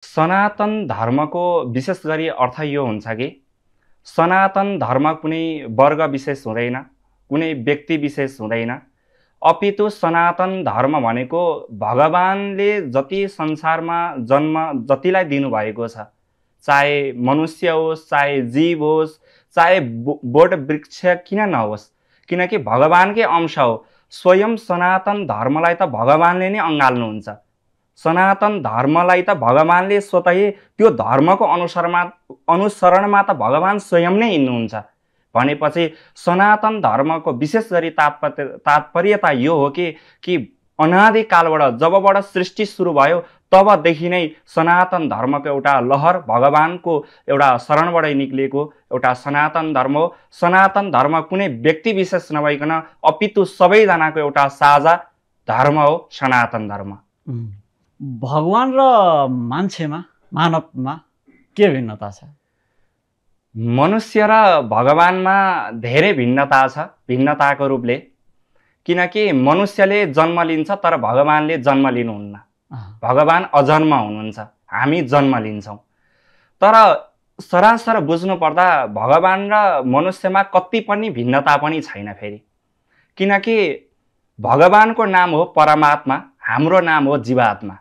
सनातन धर्मको विशेष गरी अर्थ यो हुन्छ कि सनातन धर्म कुनै वर्ग विशेष हुँदैन, कुनै व्यक्ति विशेष हुँदैन। अपितु सनातन धर्म भनेको भगवानले जति संसारमा जन्म जतिलाई दिनुभएको छ, चाहे मनुष्य होस्, चाहे जीव होस्, चाहे बोट वृक्ष किन नहोस्, किनकि भगवानकै अंश हो। स्वयं सनातन धर्मलाई त भगवानले नै अँगाल्नुहुन्छ। सनातन धर्मलाई त भगवानले स्वतः त्यो धर्मको अनुसरणमा त भगवान स्वयं नै हिँड्नुहुन्छ भनेपछि सनातन धर्मको विशेष गरी तात्पर्यता यो हो कि अनादिकालबाट जबबाट सृष्टि सुरु भयो तबदेखि नै सनातन धर्मको एउटा लहर भगवानको एउटा शरणबाट निक्लिएको एउटा सनातन धर्म हो। सनातन धर्म कुनै व्यक्ति विशेष नभइकन अपितु सबैजनाको एउटा साझा धर्म हो सनातन धर्म। भगवान र मान्छेमा मानवमा के भिन्नता छ? मनुष्य र भगवानमा धेरै भिन्नता छ, भिन्नताको रूपले। किनकि मनुष्यले जन्म लिन्छ तर भगवानले जन्म लिनुहुन्न। भगवान अजन्म हुनुहुन्छ, हामी जन्म लिन्छौँ। तर सरासर बुझ्नु पर्दा भगवान र मनुष्यमा कति पनि भिन्नता पनि छैन फेरि। किनकि भगवानको नाम हो परमात्मा, हाम्रो नाम हो जीवात्मा।